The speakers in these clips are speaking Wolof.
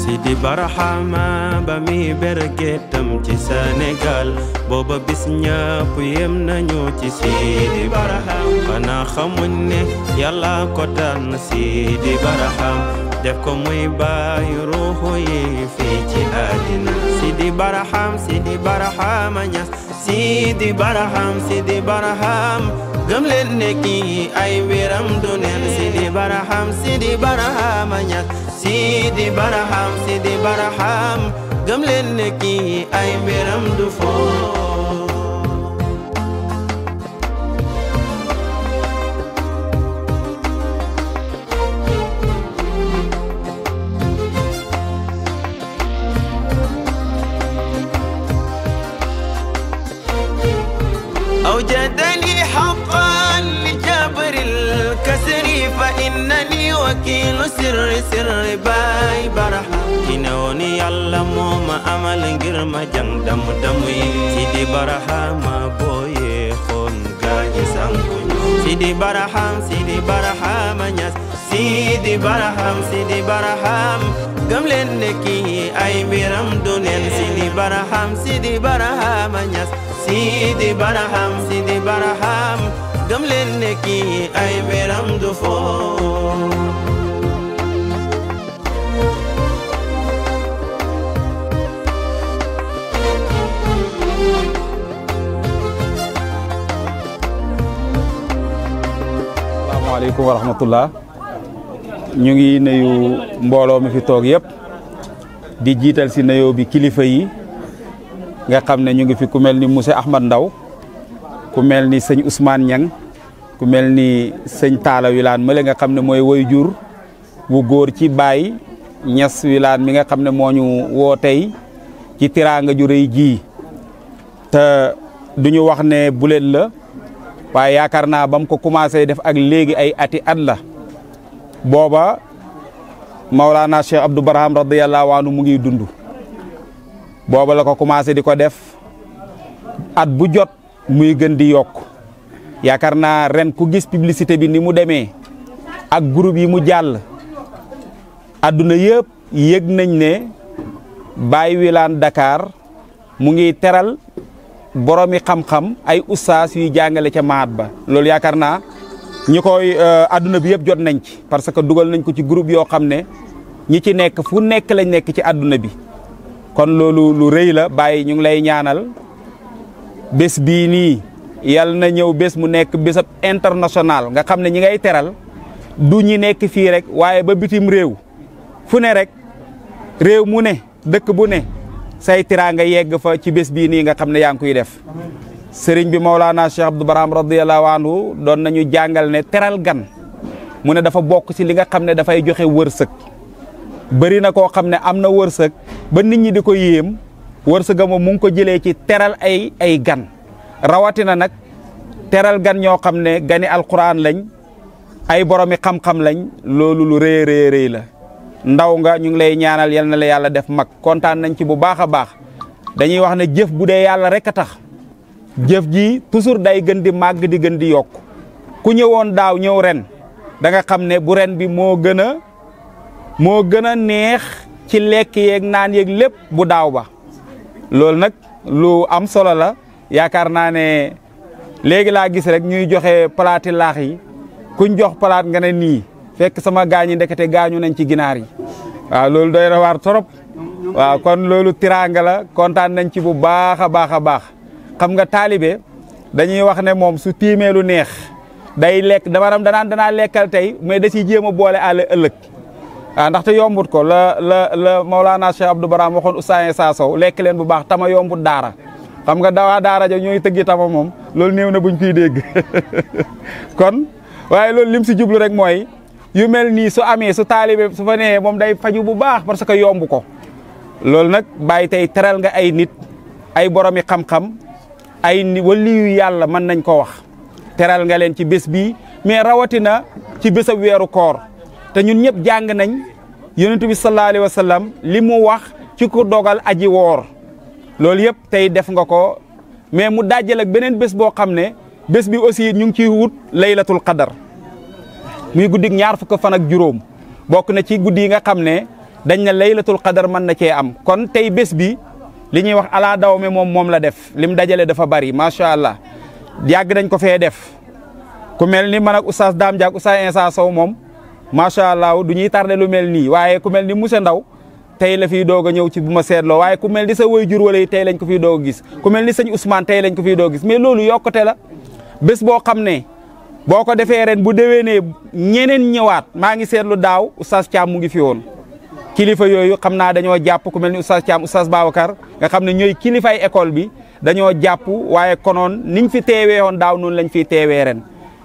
Sidi Barhama ba mi bergetam ci Sénégal booba bis ñëpp yem nañu ci Sidi Barham xanaa xamuñ ne Yàlla ko tànn Sidi Barham def ko muy bàyyi ruuxu yi fii ci àddina Sidi Barham Sidi Barhama Ñas Sidi Barham Sidi Barham gëm leen ne kii ay mbiram du neen Sidi Barham Sidi Barhama Ñas Sidi Barham Sidi Barham gëm leen ne kii ay mbiram du foo أوجدني حقا لجبر الكسر فإنني وكيل سر باي برحم كنوني يالا موما أمل غير ما جان دم دمي سيدي برحم بوي خون غاي سانكوني سيدي برحم سيدي برحم نياس Sidi Barham Sidi Barham gëm leen ne kii ay mbiram du neen Sidi Barham Sidi Barham Ñas Sidi Barham Sidi Barham gëm leen ne kii ay mbiram du foo asalaamaaleykum wa rahmatullah ñu ngi nuyu mbooloo mi fi toog yëpp di jiital si nuyoo bi kilifa yi nga xam ne ñu ngi fi ku mel ni monsieur Ahmad Ndaw ku mel ni sëñ Ousmane Niang ku mel ni sëñ Talla Wilane mële nga xam ne mooy waajur bu góor ci Baye Niass Wilane mi nga xam ne moo ñu woo tey ci tiraanga ju rëy ji te duñu wax ne bulet la waaye yaakaar naa ba mu ko commencé def ak léegi ay ati at la booba Maulana Cheikh Abdou Barham radiyallahu anhu mu ngi dund booba la ko commencé di ko def at bu jot muy gën di yokk yaakaar naa ren ku gis publicité bi ni mu demee ak groupe yi mu jàll adduna yëpp yëg nañ ne Baye Wilane Dakar mu ngi teral boromi xam-xam ay ustaas yuy jàngale ca maat ba loolu yaakaar naa ñi koy adduna bi yëpp jot nañ ci parce que dugal nañ ko ci groupe yoo xam ne ñi ci nekk fu nekk lañ nekk ci adduna bi kon loolu lu rëy la Baye ñu ngi lay ñaanal bés bii nii yal na ñëw bés mu nekk bésab international nga xam ne ñi ngay teral du ñi nekk fii rek waaye ba bitim réew fu ne rek réew mu ne dëkk bu ne say tiraanga yegg fa ci bés bii nii nga xam ne yaa ngi koy def sëriñ bi Maulana Cheikh Abdou Barham radiyallahu anhu doon nañu jàngal ne teral gan mu ne dafa bokk ci li nga xam ne dafay joxe wërsëg bëri na koo xam ne am na wërsëg ba nit ñi di ko yéem wërsëga moom mu ngi ko jëlee ci teral ay gan rawatina nag teral gan ñoo xam ne gani alquran lañ ay boromi xam-xam lañ loolu lu rëy rëy la ndaw nga ñu ngi lay ñaanal yal na la yàlla def mag kontaan nañ ci bu baax a baax dañuy wax ne jëf bu dee yàlla rek a tax jëf ji toujours day gën di màgg di gën di yokk ku ñëwoon daaw ñëw ren da nga xam ne bu ren bi moo gën a neex ci lekk yeeg naan yeeg lépp bu daaw ba loolu nag lu am solo la yaakaar naa ne léegi laa gis rek ñuy joxe palaati laax yi kuñ jox palaat nga ne nii fekk sama gaañi ndekete gaañu nañ ci ginaar yi waaw loolu doy na waar trop waaw kon loolu tiraanga la kontaan nañ ci bu baax a baax a baax xam nga taalibe dañuy wax ne moom su tiimee lu neex day lekk danaa lekkal tey mais da ciy jéem a boole àll ëllëg waaw ndaxte yombut ko la Maulana Cheikh Abdou Barham waxoon Oustaz Issa Sow lekk leen bu baax tama yombut daara xam nga dawaa daara ja ñooy tëggi tama moom loolu néew na buñ koy dégg kon waaye loolu lim si jublu rek mooy yu mel nii su amee su taalibe su fa nee moom day faju bu baax parce que yomb ko loolu nag bàyyi tey teral nga ay nit ay boromi xam-xam ay waliyu yàlla mën nañ ko wax teral nga leen ci bés bii mais rawatina ci bésab weeru koor te ñun ñëpp jàng nañ yonent bi sallallahu alayhi wa sallam li mu wax ci ku dogal aji woor loolu yëpp tey def nga ko mais mu dajjal ak beneen bés boo xam ne bés bi aussi ñu ngi ciy wut laylatul qadar muy guddik ñaar fukk fan ak juróom bokk na ci guddi yi nga xam ne dañ ne laylatul qadar mën na cee am kon tey bés bi li ñuy wax ala daw me moom la def lim dajale dafa bari macha allah yàgg nañ ko fee def ku mel ni man ak oustaz Dame Dia ak oustaz Insa Sow moom macha allah du ñuy tardé lu mel nii waaye ku mel ni monsieur Ndaw tey la fiy doog a ñëw ci bu ma seetloo waaye ku mel ni sa waajur wala tey lañ ko fiy doog a gis ku mel ni sëñ Ousmane tey lañ ko fiy doog a gis mais loolu yokkute la bés boo xam ne boo ko defee ren bu déwénee ñeneen ñëwaat maa ngi seetlu daaw oustaz Thiam mu ngi fi woon kilifa yooyu xam naa dañoo jàpp ku mel ni oustaz Thiam oustaz Babacar nga xam ne ñooy kilifay école bi dañoo jàpp waaye konoon niñ fi teewee woon daaw noonu lañ fiy teewee ren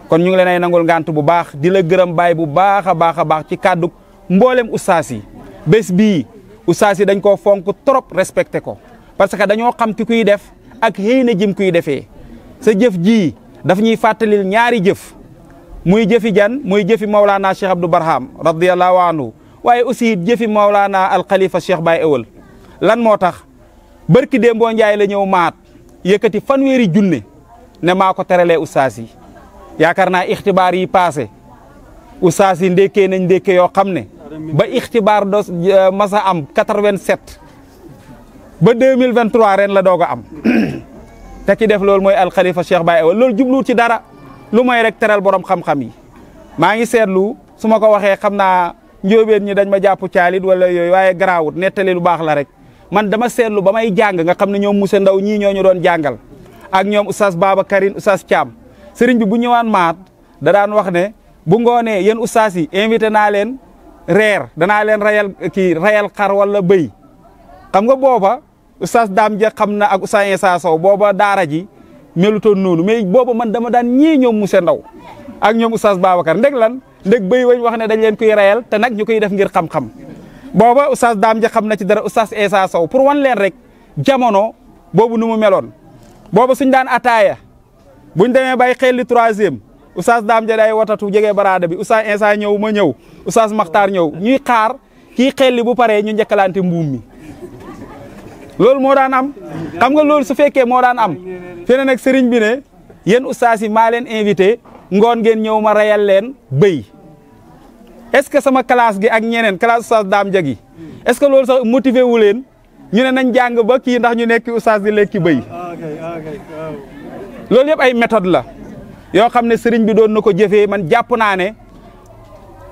kon ñu ngi leen ay nangul ngant bu baax di la gërëm baay bu baax a baax ci kàddu mboolem oustaz yi bés bii oustaz yi dañ koo fonk trop respecté ko parce que dañoo xam ki kuy def ak xëy na jëm kuy defee sa jëf ji daf ñuy fàttalil ñaari jëf muy jëfi jan muy jëfi Maulana Cheikh Abdou Barham radiyallahu anhu waaye aussi jëfi Maulana al Khalifa Cheikh Baye Ewal lan moo tax barki Dembo Njaay la ñëw maat yëkkati fanweeri junne ne maa ko teralee oustaz yi yaakaar naa ixtibaar yi passé oustaz yi ndekkee nañ ndekke yoo xam ne ba ixtibaar dos masa am 87 ba 2023 ren la doog a am te ki def loolu mooy al Khalifa Cheikh Baye Ewal loolu jubluwut ci dara lu mooy rek teral borom xam-xam yi maa ngi seetlu su ma ko waxee xam naa njóobeen ñi dañ ma jàpp caalit wala yooyu waaye garaawut nettali lu baax la rek man dama seetlu ba may jàng nga xam ne ñoom monsieur Ndaw ñii ñoo ñu doon jàngal ak ñoom oustaz Babacarine oustaz Thiam sëriñ bi bu ñëwaan maat da daan wax ne bu ngoonee yéen oustaz yi invité naa leen reer danaa leen rayal xar wala bëy xam nga booba oustaz Dame Dia xam na ak oustaz Insa Sow booba daara ji melutoon noonu mais booba man dama daan ñii ñoom monsieur Ndaw ak ñoom oustaz Babacar ndeg lan ndeg bëy wañ wax ne dañ leen koy rayal te nag ñu koy def ngir xam-xam booba oustaz Dame Dia xam na ci dara oustaz Insa Sow pour wan leen rek jamono boobu nu mu meloon booba suñ daan ataaya buñ demee bay xelli 3e oustaz Dame Dia day watatu jege baraada bi oustaz Insa ñëw ma ñëw oustaz Makhtar ñëw ñuy xaar kii xelli bu paree ñu njëkkalante mbuum mi loolu moo daan am xam nga loolu su fekkee moo daan am fene nag sëriñ bi ne yéen oustaz yi maa leen invité ngoon ngeen ñëw ma rayal leen bëy est-ce que sama classe gi ak ñeneen classe oustaz Dame Dia gi est-ce que loolu sax motivé wu leen ñu ne nañ jàng ba kii ndax ñu nekk oustaz di lekki bëy loolu yëpp ay méthode la yoo xam ne sëriñ bi doon na ko jëfee man jàpp naa ne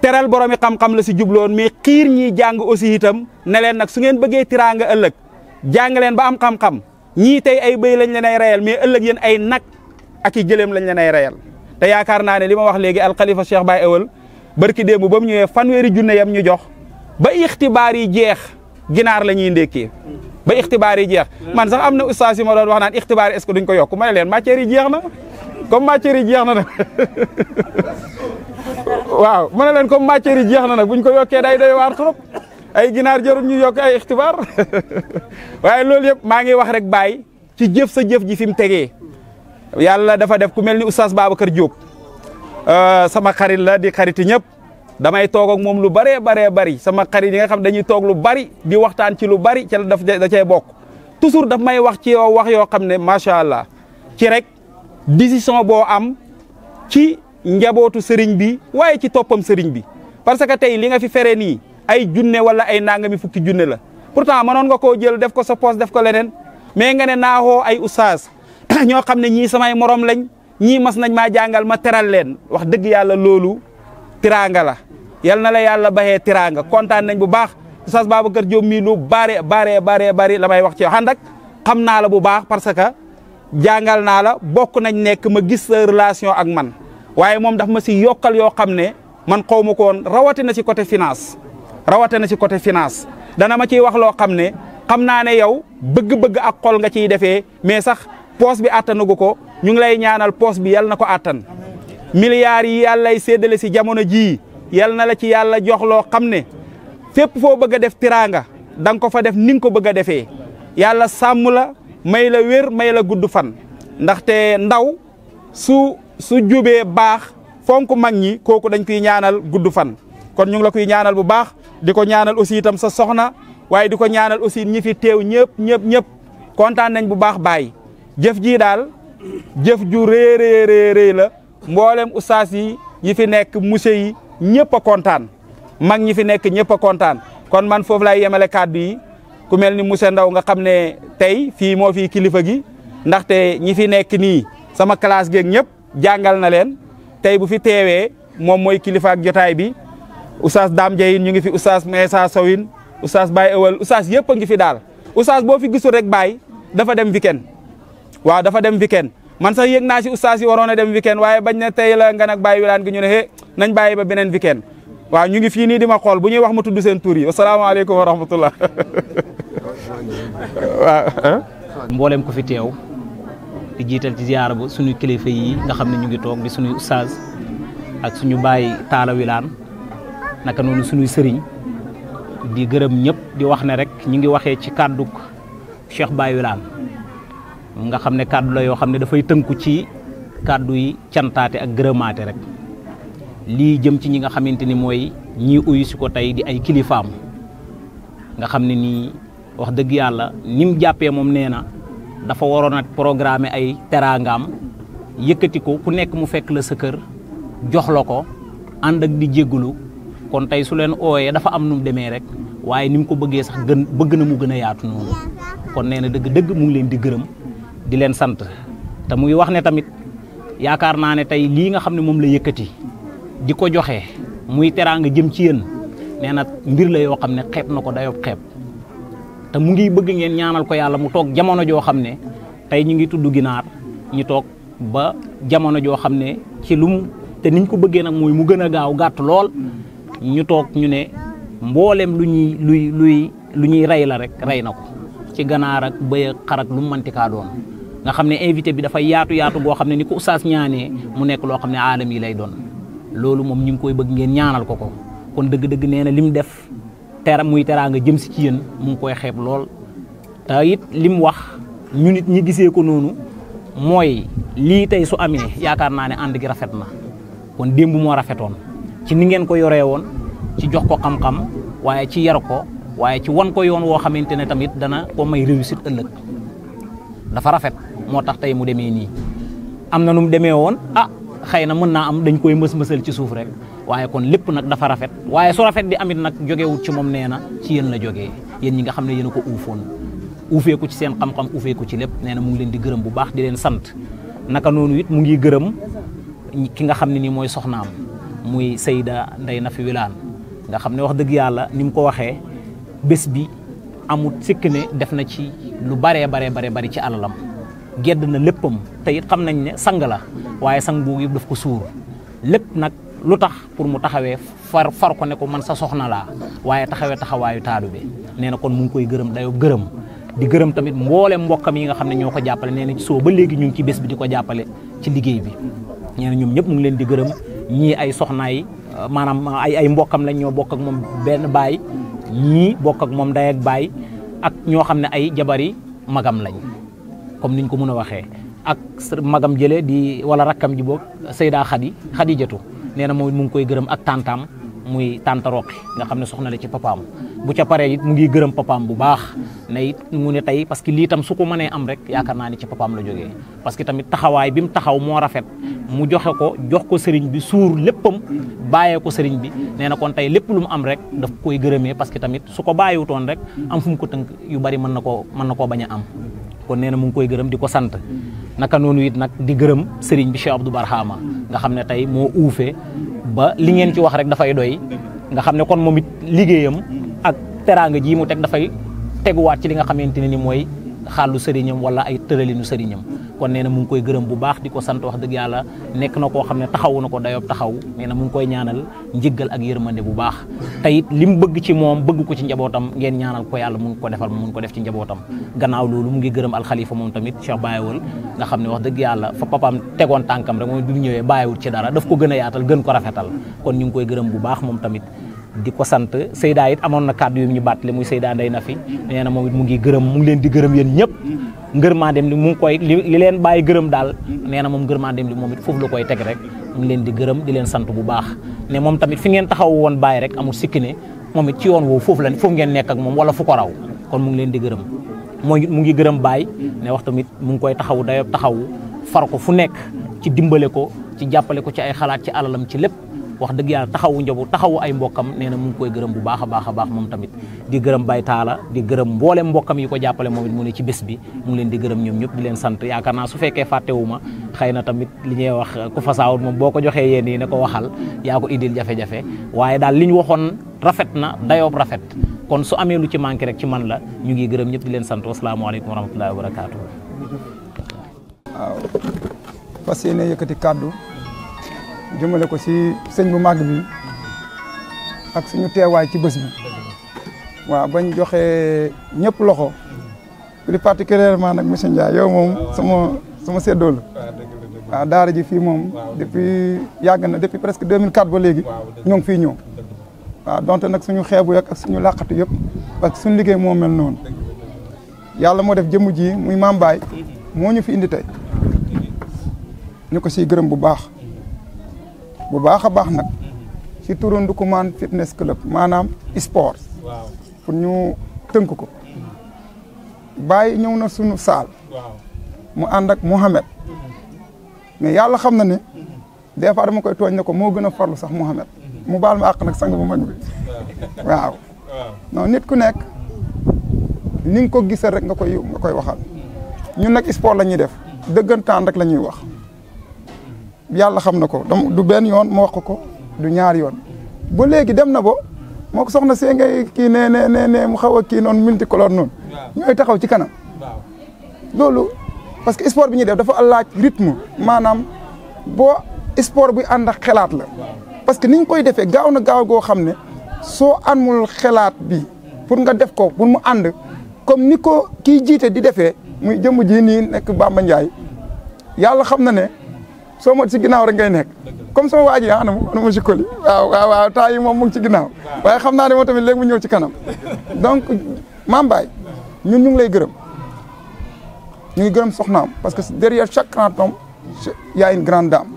teral boromi xam-xam la si jubloon mais xiir ñiy jàng aussi itam ne leen nag su ngeen bëggee tiraanga ëllëg jàng leen ba am xam-xam ñii tey ay bëy lañ leen ay reyal mais ëllëg yéen ay nag ak i gëléem lañ leen ay reyal te yaakaar naa ne li ma wax léegi al Khalifa Cheikh Baye Ewal barki démb ba mu ñëwee fanweeri junne yam ñu jox ba ixtibaar yi jeex ginaar la ñuy ndékkee ba ixtibaar yi jeex man sax am na ustaas yi ma doon wax naan ixtibaar est-ce que duñ ko yokk ma ne leen matière yi jeex na comme matière yi jeex na nag waaw ma ne leen comme matière yi jeex na nag buñ ko yokkee day doy waar trop ay ginaar jarul ñu yokk ay ixtibaar waaye loolu yëpp maa ngi wax rek bàyyi ci jëf sa jëf ji fi mu tegee yàlla dafa def ku mel ni oustaz Babacar Diop sama xarit la di xariti ñëpp damay toog ak moom lu bëree bari sama xarit yi nga xam dañuy toog lu bari di waxtaan ci lu bari ca da cay bokk toujours daf may wax ci yow wax yoo xam ne macha allah ci rek décision boo am ci njabootu sëriñ bi waaye ci toppam sëriñ bi parce que tey li nga fi fere nii ay junne wala ay nangami fukki junne la pourtant mënoon nga koo jël def ko sa poche def ko leneen mais nga ne naaxoo ay oustaz ñoo xam ne ñii samay morom lañ ñii mas nañ maa jàngal ma teral leen wax dëgg yàlla loolu tiraanga la yal na la yàlla baxee tiraanga kontaan nañ bu baax oustaz Babacar Diop mii lu bari la may wax ci yow xandak xam naa la bu baax parce que jàngal naa la bokk nañ nekk ma gis sa relation ak man waaye moom daf ma si yokkal yoo xam ne man xaw ma ko woon rawatina ci côté finance dana ma ciy wax loo xam ne xam naa ne yow bëgg-bëgg ak xol nga ciy defee mais sax poos bi àttanugu ko ñu ngi lay ñaanal poos bi yal na ko àttan milliards yi yàllay séddale si jamono jii yal na la ci yàlla jox loo xam ne fépp foo bëgg a def tiraanga da nga ko fa def ni nga ko bëgg a defee yàlla sàmm la may la wér may la gudd fan ndaxte ndaw su jubee baax fonk mag ñi kooku dañ koy ñaanal gudd fan kon ñu ngi la koy ñaanal bu baax di ko ñaanal aussi itam sa soxna waaye di ko ñaanal aussi ñi fi teew ñëpp kontaan nañ bu baax Baye jëf jii daal jëf ju rëy la mboolem ustaas yi fi nekk monsieur yi ñëpp a kontaan mag ñi fi nekk ñëpp a kontaan kon man foofu lay yemale kàddu yi ku mel ni monsieur Ndaw nga xam ne tey fii moo fi kilifa gi ndaxte ñi fi nekk nii sama classe geeg ñëpp jàngal na leen tey bu fi teewee moom mooy kilifa ak jotaay bi oustaz Dame Diayin ñu ngi fi oustaz Meesa Sowin oustaz Baye Ewal oustaz yëpp a ngi fi daal oustaz boo fi gisul rek Baye dafa dem weekend waaw dafa dem weekend man sax yëg naa si oustaz yi waroon a dem weekend waaye bañ na tey la nga nag Baye Wilane gi ñu ne nañ bàyyi ba beneen weekend waaw ñu ngi fii nii di ma xool bu ñuy wax ma tudd seen tur yi asalaamaaleykum wa rahmatullah waaw mboolem ko fi teew di jiital ci ziyaara bu suñu kilifa yi nga xam ne ñu ngi toog di suñuy oustaz ak suñu Baye Talla Wilane naka noonu suñuy sëriñ di gërëm ñëpp di wax ne rek ñu ngi waxee ci kàddu Cheikh Baye Wilane nga xam ne kàddu la yoo xam ne dafay tënku ci kàddu yi cantaate ak gërëmaate rek lii jëm ci ñi nga xamante ni mooy ñii uyu si ko tey di ay kilifaam nga xam ne nii wax dëgg yàlla ni mu jàppee moom nee na dafa waroon a programme ay teraangaam yëkkati ko ku nekk mu fekk la sa kër jox la ko ànd ak di jéggulu kon tey su leen ooyee dafa am nu mu demee rek waaye ni mu ko bëggee sax bëgg na mu gën a yaatu noonu kon nee na dëgg-dëgg mu ngi leen di gërëm di leen sant te muy wax ne tamit yaakaar naa ne tey lii nga xam ne moom la yëkkati di ko joxe muy teraanga jëm ci yéen nee na mbir la yoo xam ne xeeb na ko dayob xeeb te mu ngi bëgg ngeen ñaanal ko yàlla mu toog jamono joo xam ne tey ñu ngi tudd ginaar ñu toog ba jamono joo xam ne ci lum te niñ ko bëggee nag mooy mu gën a gaaw gàtt lool ñu toog ñu ne mboolem lu ñuy rey la rek rey na ko ci ganaar ak bëy ak xar ak lu mu manti kaa doon nga xam ne invité bi dafay yaatu goo xam ne ni ko oustaz ñaanee mu nekk loo xam ne aalam yi lay doon loolu moom ñu ngi koy bëgg ngeen ñaanal ko ko kon dëgg-dëgg nee na lim def muy teraanga jëm si ci yéen mu ngi koy xeeb lool te it lim wax ñu nit ñi gisee ko noonu mooy lii tey su amee yaakaar naa ne ànd gi rafet na kon démb moo rafetoon ci ni ngeen ko yoree woon ci jox ko xam-xam waaye ci yar ko waaye ci wan ko yoon woo xamante ne tamit dana ko may réussite ëllëg dafa rafet moo tax tey mu demee nii am na nu mu demee woon xëy na mën naa am dañ koy mës-mësal ci suuf rek waaye kon lépp nag dafa rafet waaye su rafet di amit nag jógewut ci moom nee na ci yéen la jógee yéen ñi nga xam ne yéen a ko uufoon uufee ko ci seen xam-xam uufee ko ci lépp nee na mu ngi leen di gërëm bu baax di leen sant naka noonu it mu ngi gërëm ki nga xam ne nii mooy soxnaam muy Seyda Ndeye Nafi Wilane nga xam ne wax dëgg yàlla ni mu ko waxee bés bi amut sikk ne def na ci lu baree bari ci alalam gedd na léppam te it xam nañ ne sang la waaye sang boobu yëpp daf ko suur lépp nag lu tax pour mu taxawee far ko ne ko man sa soxna laa waaye taxawee taxawaayu taadu bi nee na kon mu ngi koy gërëm dayoo gërëm di gërëm tamit mboolem mbokkam yi nga xam ne ñoo ko jàppale nee na ci soo ba léegi ñu ngi ci bés bi di ko jàppale ci liggéey bi nee na ñoom ñëpp mu ngi leen di gërëm ñii ay soxnaay maanaam ay mbokkam lañ ñoo bokk ak moom benn baay ñii bokk ak moom day ak baay ak ñoo xam ne ay jabari magam lañ comme niñ ko mën a waxee ak magam jële di wala rakkam ji boog Seyda Xadijatu nee na moom mu ngi koy gërëm ak tantam muy tanta Roqi nga xam ne soxna la ci papaam bu ca paree it mu ngi gërëm papaam bu baax ne it mu ne tey parce que lii tam su ko mënee am rek yaakaar naa ni ci papaam la jógee parce que tamit taxawaay bi mu taxaw moo rafet mu jox ko sëriñ bi suur léppam bàyyee ko sëriñ bi nee na kon tey lépp lu mu am rek daf koy gërëmee parce que tamit su ko bàyyiwutoon rek am fu mu ko tënk yu bari mën na koo bañ a am kon nee na mu ngi koy gërëm di ko sant naka noonu it nag di gërëm sëriñ bi Cheikh Abdou Barhama nga xam ne tey moo uufe ba li ngeen ci wax rek dafay doy nga xam ne kon moom it liggéeyam ak teraanga ji mu teg dafay teguwaat ci li nga xamante ne ni mooy xaalu sëriñam wala ay tëralinu sëriñam kon nee na mu ngi koy gërëm bu baax di ko sant wax dëgg yàlla nekk na koo xam ne taxawu na ko dayoob taxaw nee na mu ngi koy ñaanal njëggal ak yërmande bu baax te it li mu bëgg ci moom bëgg ko ci njabootam ngeen ñaanal ko yàlla mun ko defal mun ko def ci njabootam gannaaw loolu mu ngi gërëm alxalifa moom tamit Cheikh Bayewal nga xam ne wax dëgg yàlla fa papaam tegoon tànkam rek moom bi mu ñëwee bàyyiwul ci dara daf ko gën a yaatal gën ko rafetal kon ñu ngi koy gërëm bu baax moom tamit di ko sant Seyda it amoon na kàddu yu ñu bàttali muy Seyda Ndeye Nafi nee na moom it mu ngi leen di gërëm yéen ñëpp ngërmandeem li mu ngi koy li leen bàyyi gërëm daal nee na moom ngërmandeem li moom it foofu la koy teg rek mu ngi leen di gërëm di leen sant bu baax ne moom tamit fi ngeen taxaw woon bàyyi rek amul sikki ne moom it ci yoon woowu foofu ngeen nekk ak moom wala fu ko raw kon mu ngi leen di gërëm mu ngi gërëm Baye ne wax tamit mu ngi koy taxaw dayob taxaw far ko fu nekk ci dimbale ko ci jàppale ko ci ay xalaat ci alalam ci lépp wax dëgg yàlla taxawu njaboot taxawu ay mbokkam nee na mu ngi koy gërëm bu baax a baax moom tamit di gërëm Baye Talla di gërëm mboolem mbokkam yi ko jàppale moom it mu ne ci bés bi mu ngi leen di gërëm ñoom ñëpp di leen sant yaakaar naa su fekkee fàttewuma xëy na tamit li ñuy wax ku fasaawut moom boo ko joxee yéen yi ne ko waxal yaa ko indil jafe-jafe waaye daal li ñu waxoon rafet na dayoob rafet kon su amee lu ci manqué rek ci man la ñu ngi gërëm ñëpp di leen sant wasalaamaaleykum wa rahmatullahi wa barakaatu. waaw fas yéene yëkkati kàddu jëmale ko si sëñ bu màgg bi ak suñu teewaay ci bés bi waaw bañ joxe ñëpp loxo plus particulièrement nag monsieur Ndiaye yow moom sama séddoo la waaw daara ji fii moom depuis yàgg na depuis presque 2004 ba léegi ñoo ngi fii ñëw waaw donte nag suñu xeebu yak ak suñu làqatu yëpp parce que suñu liggéey moo mel noonu yàlla moo def jëmm ji muy Maam Baye moo ñu fi indi tey ñu ko siy gërëm bu baax a baax nag si turu Ndoukoumane fitness club maanaam sport pour ñu tënk ko Baye ñëw na suñu saal mu ànd ak Mouhamed mais yàlla xam na ne des fois dama koy tooñ ne ko moo gën a farlu sax Mouhamed mu baal ma àq nag sang bu mag bi waaw non nit ku nekk ni nga ko gisal rek nga koy waxal ñun nag sport la ñuy def dëggantaan rek la ñuy wax yàlla xam na ko du benn yoon ma wax ko du ñaari yoon ba léegi dem na bo moo ko soxna see ngay kii ne mu xaw a kii noonu multicolore noonu ñooy taxaw ci kanam loolu parce que sport bi ñuy def dafa laaj rythme maanaam boo sport buy ànd ak xelaat la parce que ni ñu koy defee gaaw na gaaw goo xam ne soo amul xelaat bi pour nga def ko pour mu ànd comme ni ko kii jiite di defee muy jëmm ji nii nekk Bamba Ndiaye yàlla xam na ne soo ma si ginnaaw rek ngay nekk comme sama waa ji anama jikoli waaw temps yi moom mu ngi ci ginnaaw waaye xam naa ne moom tamit léegi mu ñëw ci kanam donc Mame Baye ñun ñu ngi lay gërëm ñu ngi gërëm soxnaam parce que derrière chaque grand homme y a une grande dame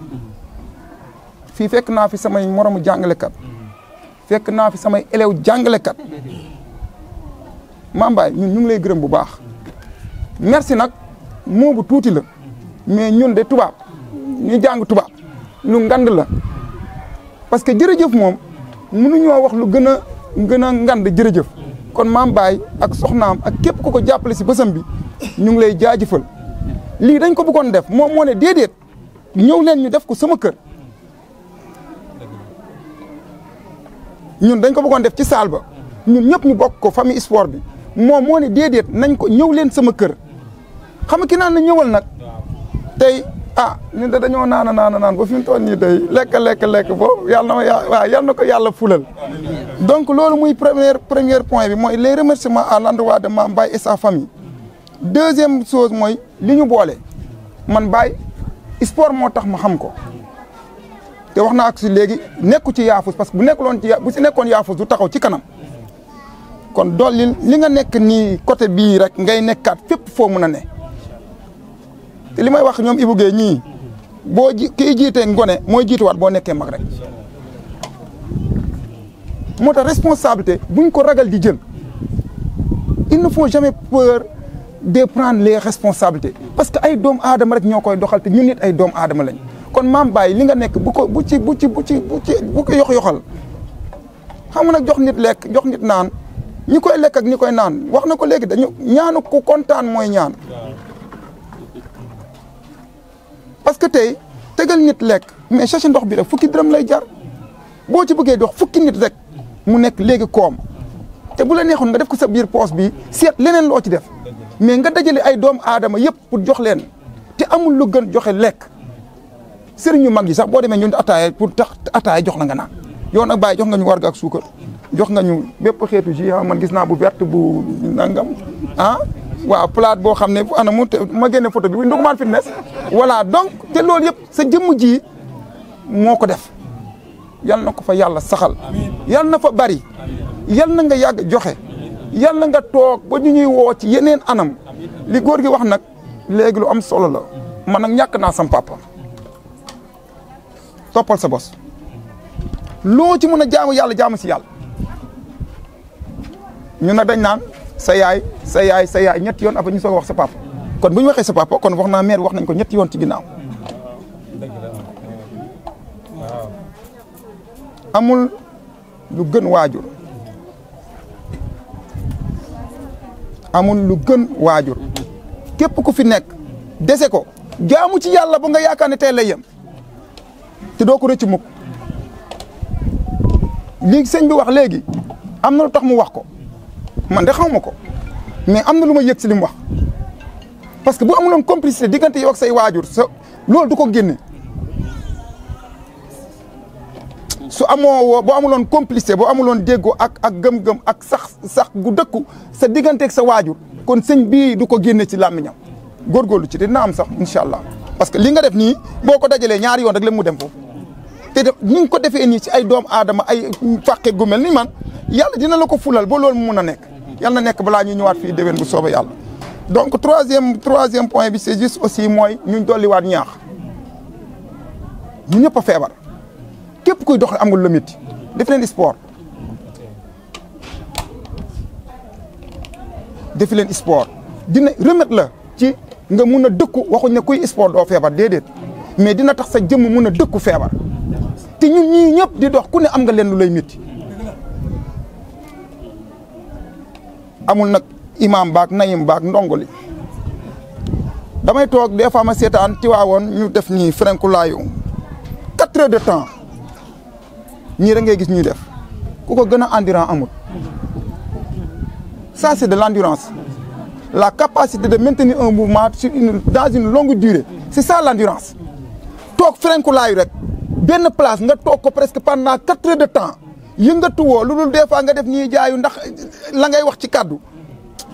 fii fekk naa fi samay moromu jàngalekat fekk naa fi samay élèves jàngalekat Mame Baye ñun ñu ngi lay gërëm bu baax merci nag moo bu tuuti la mais ñun de tubaab ñu jàng tubaab lu ngand la parce que jërëjëf moom mënuñoo wax lu gën a ngand jërëjëf kon Mame Baye ak soxnaam ak képp ku ko jàppale si bësam bi ñu ngi lay jaajëfal lii dañ ko bëggoon def moom moo ne déedéet ñëw leen ñu def ko sama kër ñun dañ ko bëggoon def ci salle ba ñun ñëpp ñu bokk ko famille sport bi moom moo ne déedéet nañ ko ñëw leen sama kër xam nga ki naan na ñëwal nag tey ñun de dañoo naan ba fi mu toll nii tey lekk boobu yàlla na ko yàlla fulal donc loolu muy premier point bi mooy les remerciements à l'endroit de Mame Baye et sa famille. Deuxième chose mooy li ñu boole man Baye sport moo tax ma xam ko te wax naa ak si léegi nekku ci yaafus parce que bu si nekkoon yaafus du taxaw ci kanam kon dolli li nga nekk nii côté bii rek ngay nekkaat fépp foo mën a ne. te li may wax ñoom Ibou Guèye ñii kii jiitee ngone mooy jiituwaat boo nekkee mag rek moo tax responsabilité buñ ko ragal di jël il ne faut jamais peur de prendre les responsabilités parce que ay doom aadama rek ñoo koy doxal te ñun nit ay doom aadama lañ kon Mame Baye li nga nekk bu ko yox-yoxal xam nga nag jox nit lekk jox nit naan ñi koy lekk ak ñi koy naan wax na ko léegi ñaanu ku kontaan mooy ñaan parce que tey tegal nit lekk mais sachet ndox bi rek fukki dërëm lay jar boo ci bëggee dox fukki nit rek mu nekk léegi koom te bu la neexoon nga def ko sa biir poos bi seet leneen loo ci def mais nga dajale ay doomu aadama yëpp pour jox leen te amul lu gën joxe lekk sëriñ yu mag yi sax boo demee ñun ataaya pour tax ataaya jox la nga naan yow nag Baye jox nga ñu warga ak suukar jox nga ñu bépp xeetu ji man gis naa bu verte bu nangam waaw plate boo xam ne ana mu ma génne photo bi Ndoukoumane fitness voilà donc te loolu yëpp sa jëmm ji moo ko def yal na ko fa yàlla saxal yal na fa bari yal na nga yàgg joxe yal na nga toog ba ñu ñuy woo ci yeneen anam li góor gi wax nag léegi lu am solo la man nag ñàkk naa sam papa toppal sa bos loo ci mën a jaamu yàlla jaamu si yàlla ñun nag dañ naan sa yaay ñetti yoon après ñu soog a wax sa papa kon bu ñu waxee sa papa kon wax naa mère wax nañ ko ñetti yoon ci ginnaaw amul lu gën waajur amul lu gën waajur képp ku fi nekk dese ko jaamu ci yàlla ba nga yaakaar ne tey lay yem te doo ko rëcc mukk lii sëñ bi wax léegi am na lu tax mu wax ko man de xaw ma ko mais am na lu ma yëg si li mu wax parce que bu amuloon complicité diggante yow ak say waajur sa loolu du ko génne su boo amuloon complicité boo amuloon déggoo ak gëm-gëm ak sax gu dëkku sa digganteeg sa waajur kon sëñ bii du ko génne ci làmmiñam góorgóorlu ci dina am sax incha allah parce que li nga def nii boo ko dajalee ñaari yoon rek la mu dem foofu te def ni nga ko defee nii ci ay doomu aadama ay fàqe gu mel ni man yàlla dina la ko fulal ba loolu mu mun a nekk yàlla na nekk balaa ñuy ñëwaat fii déwén bu soobee yàlla. donc troisième point bi c'est juste aussi mooy ñu dolliwaat ñaax ñu ñëpp a feebar képp kuy dox amul la métti def leen sport dina remettre la ci nga mun a dëkku waxuñ ne kuy sport doo feebar déedéet mais dina tax sa jëmm mun a dëkku feebar te ñun ñii ñëpp di dox ku ne am nga leen lu lay métti amul nag imam baak nayim baak ndongoli damay toog des fois ma seetaan Tiwaawoon ñu def nii frenkulaayu 4 heures de temps ñii rek ngay gis ñuy def ku ko gën a endurant amul ça c'est de l'endurance la capacité de maintenir un mouvement dans une longue durée c'est ça l'endurance toog frenkulaayu rek benn place nga toog ko presque pendant 4 heures de temps yëngatuwoo lu dul des fois nga def nii jaayu ndax la ngay wax ci kàddu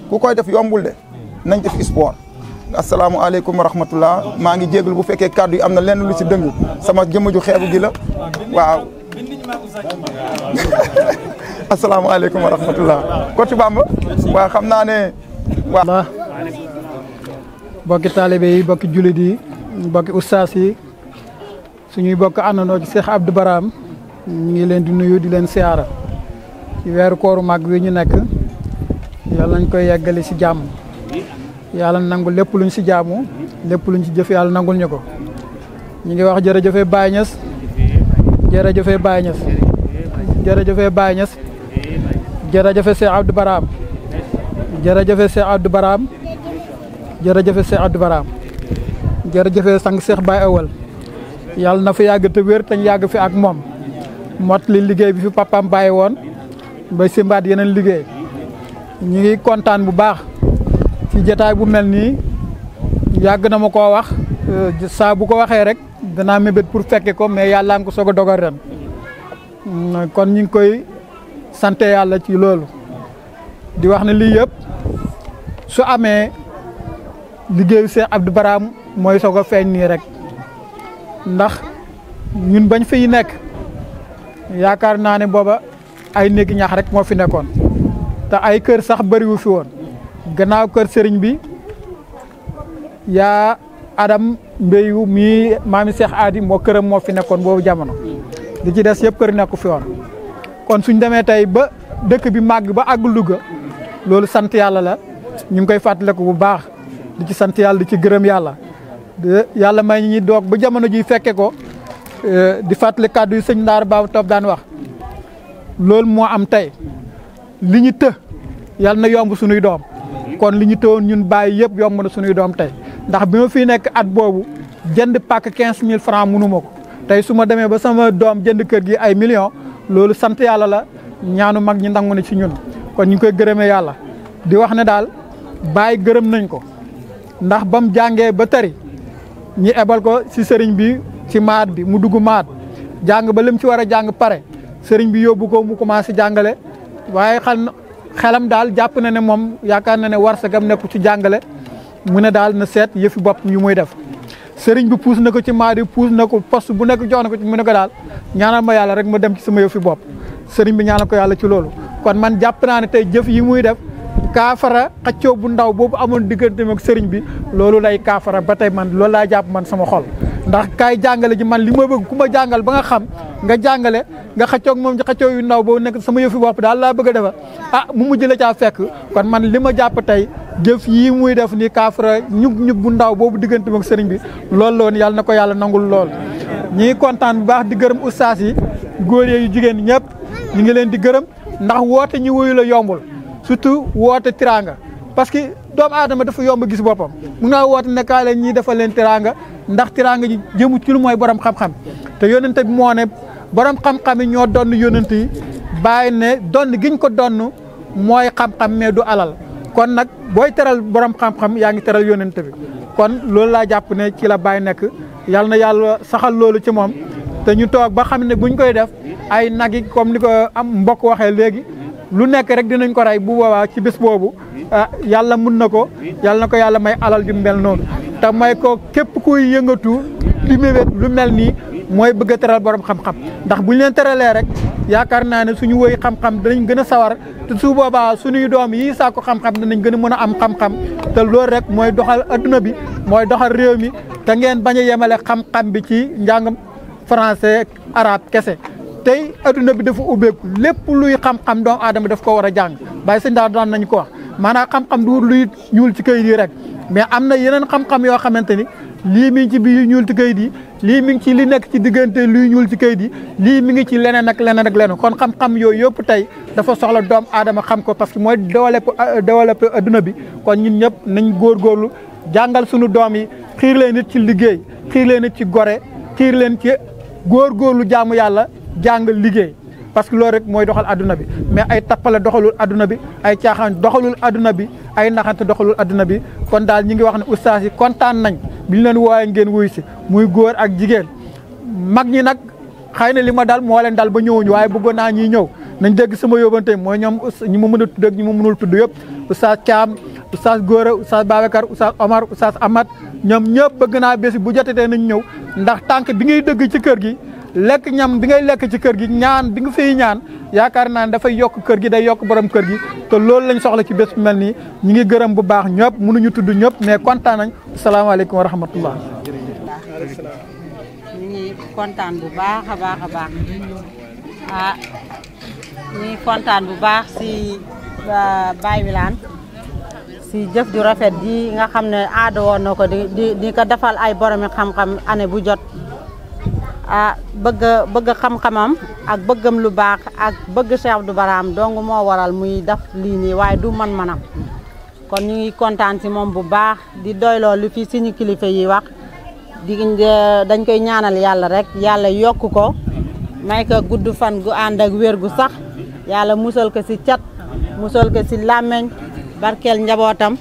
ku koy def yombul de nañ def sport asalaamualeykum wa rahmatullah maa ngi jégalu bu fekkee kàddu yi am na lenn lu ci dëng sama jëmm ju xeebu gi la waaw asalaamualeykum wa rahmatullah Kocc Bamba waaw xam naa ne waaw bokki taalibe yi bokki jullit yi bokki ustaas yi suñuy bokk àndandoo ci Cheikh Abdou Barham ñu ngi leen di nuyu di leen siyaara ci weeru kooru màgg wi ñu nekk yàlla nañ koy yeggali si jàmm yàlla nangu lépp luñ si jaamu lépp luñ si jëf yàlla nangul ñu ko ñu ngi wax jërëjëfe Baye Niass jërëjëfe Baye Niass jërëjëfe Baye Niass jërëjëfe Cheikh Abdou Barham jërëjëfe Cheikh Abdou Barham jërëjëfe Cheikh Abdou Barham jërëjëfe sang Cheikh Baye Awal yàlla na fi yàgg te wér te ñu yàgg fi ak moom mot li liggéey bi fi papaam bàyyi woon ba simbaat yeneen liggéey ñu ngi kontaan bu baax ci jotaay bu mel nii yàgg na ma koo wax saa bu ko waxee rek danaa mébét pour fekke ko mais yàlla nga ko soog a dogal ren kon ñu ngi koy sant yàlla ci loolu di wax ne lii yëpp su amee liggéeyu Cheikh Abdou Barham mooy soog a feeñ nii rek ndax ñun bañ fiy nekk yaakaar naa ne booba ay néegi ñax rek moo fi nekkoon te ay kër sax bëriwu fi woon gannaaw kër sëriñ bi yaa Adam Mbéyu mii maami Cheikh Adi moo këram moo fi nekkoon boobu jamono li ci des yëpp kër nekku fi woon kon suñ demee tey ba dëkk bi màgg ba àgg Louga loolu sant yàlla la ñu ngi koy fàttaliku bu baax di ci sant yàlla di ci gërëm yàlla yàlla may ñi doog ba jamono ji fekke ko di fàttali kàddu yi sëñ Ndaar Baba Top daan wax loolu moo am tey li ñu të yàlla na yomb suñuy doom kon li ñu tëwoon ñun bàyyi yëpp yomb na suñuy doom tey ndax bi ma fii nekk at boobu jënd pàkk 15000 francs mënu ma ko tey su ma demee ba sama doom jënd kër gi ay millions loolu sant yàlla la ñaanu mag ñi nangu na ci ñun kon ñu ngi koy gërëmee yàlla di wax ne daal bàyyi gërëm nañ ko ndax ba mu jàngee ba tari ñi ebal ko si sëriñ bi ci maat bi mu dugg maat jàng ba lim ci war a jàng pare sëriñ bi yóbbu ko mu commencé jàngale waaye xelam daal jàpp na ne moom yaakaar na ne warsagam nekku ci jàngale mu ne daal na seet yëfi bopp yu muy def sëriñ bi puus na ko ci maat yi puus na ko poste bu nekk jox na ko ci mu ne ko daal ñaanal ma yàlla rek ma dem ci sama yëfi bopp sëriñ bi ñaanal ko yàlla ci loolu kon man jàpp naa ne tey jëf yi muy def kaafara xaccoo bu ndaw boobu amoon diggante ak sëriñ bi loolu lay kaafara ba tey man loolu laa jàpp man sama xol ndax kaay jàngale ji man li ma bëgg ku ma jàngal ba nga xam nga jàngale nga xaccoog moom ci xaccoo yu ndaw boobu nekk sama yëfi bopp daal laa bëgg a defa mu mujj la caa fekk kon man li ma jàpp tey jëf yii muy def ni kaafara ñug bu ndaw boobu diggante ak sëriñ bi loolu loon yàlla na ko yàlla nangul lool ñi ngi kontaan bu baax di gërëm ustaas yi góor yu jigéen ñëpp ñu ngi leen di gërëm ndax woote ñi wuyu la yombul surtout woote tiraanga parce que doomu aadama dafa yomb gis boppam mun naa woote ne kaa leen ñii defal leen tiraanga ndax tiraanga ji jëmut ci lu mooy borom xam-xam te yónnente bi moo ne borom xam-xam yi ñoo donn yónnente yi bàyyi ne donn giñ ko donn mooy xam-xam mais du alal kon nag booy teral borom xam-xam yaa ngi teral yónnente bi kon loolu laa jàpp ne ci la bàyyi nekk yàlla na yàlla saxal loolu ci moom te ñu toog ba xam ne buñ koy def ay nag yi comme ni ko am mbokk waxee léegi lu nekk rek dinañ ko rey bu boobaa ci bés boobu yàlla mun na ko yàlla may alal ju mel noonu te may ko képp kuy yëngatu di mébét lu mel nii mooy bëgg a teral borom xam-xam ndax buñ leen teralee rek yaakaar naa ne suñu woy xam-xam danañ gën a sawar te su boobaa suñuy doom yi saako xam-xam danañ gën a mën a am xam-xam te loolu rek mooy doxal adduna bi mooy doxal réew mi te ngeen bañ a yemale xam-xam bi ci njàngam français arabe kese tey adduna bi dafa ubbeeku lépp luy xam-xam doomu aadama daf ko war a jàng bàyyi sëñ daal doon nañ ko wax maanaam xam-xam du luy ñuul ci kayit yi rek mais am na yeneen xam-xam yoo xamante ni lii mi ngi ci biir ñuul ci kayit yi lii mi ngi ci li nekk ci diggante luy ñuul ci kayit yi lii mi ngi ci leneen ak leneen kon xam-xam yooyu yëpp tey dafa soxla doomu aadama xam ko parce que mooy développé adduna bi kon ñun ñëpp nañ góorgóorlu jàngal suñu doom yi xiir leen nit ci liggéey xiir leen nit ci gore xiir leen ci góorgóorlu jaamu yàlla jàng liggéey parce que loolu rek mooy doxal adduna bi mais ay tappale doxalul adduna bi ay caaxaan doxalul adduna bi ay naxante doxalul adduna bi kon daal ñi ngi wax ne ustaas yi kontaan nañ bi ñu leen wooyee ngeen wuy si muy góor ak jigéen mag ñi nag xëy na li ma dal moo leen dal ba ñëwuñu waaye bëggoon naa ñiy ñëw nañ dégg sama yóbbante mooy ñoom ñi ma mën a tudd ak ñi ma mënul tudd yëpp ustaas Thiam ustaas Góora ustaas Babacar ustaas Omar ustaas Amat ñoom ñëpp bëgg naa bés bu jotatee nañ ñëw ndax tànk bi ngay dëgg ci kër gi lekk ñam bi ngay lekk ci kër gi ñaan bi nga fiy ñaan yaakaar naa ne dafay yokk kër gi day yokk borom kër gi te loolu lañ soxla ci bés bu mel nii ñu ngi gërëm bu baax ñëpp mënuñu tudd ñëpp mais kontaan nañ asalaamaaleykum wa rahmatullah ñu ngi kontaan bu baax a baax a baax ñu ngi kontaan bu baax si Baye Wilane si jëf ju rafet ji nga xam ne aada woon na ko di ko defal ay boromi xam-xam année bu jot bëgg xam-xamam ak bëggam lu baax ak bëgg Cheikh Abdou Barham dong moo waral muy def lii nii waaye du man-manam kon ñu ngi kontaan si moom bu baax di doyloo lu fi suñu kilifa yi wax dañ koy ñaanal yàlla rek yàlla yokk ko may ko gudd fan gu ànd ak wér gu sax yàlla musal ko si cat musal ko si làmmeñ barkeel njabootam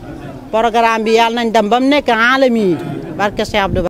programme bi yàlla nañ dem ba mu nekk alami barke Cheikh Abdou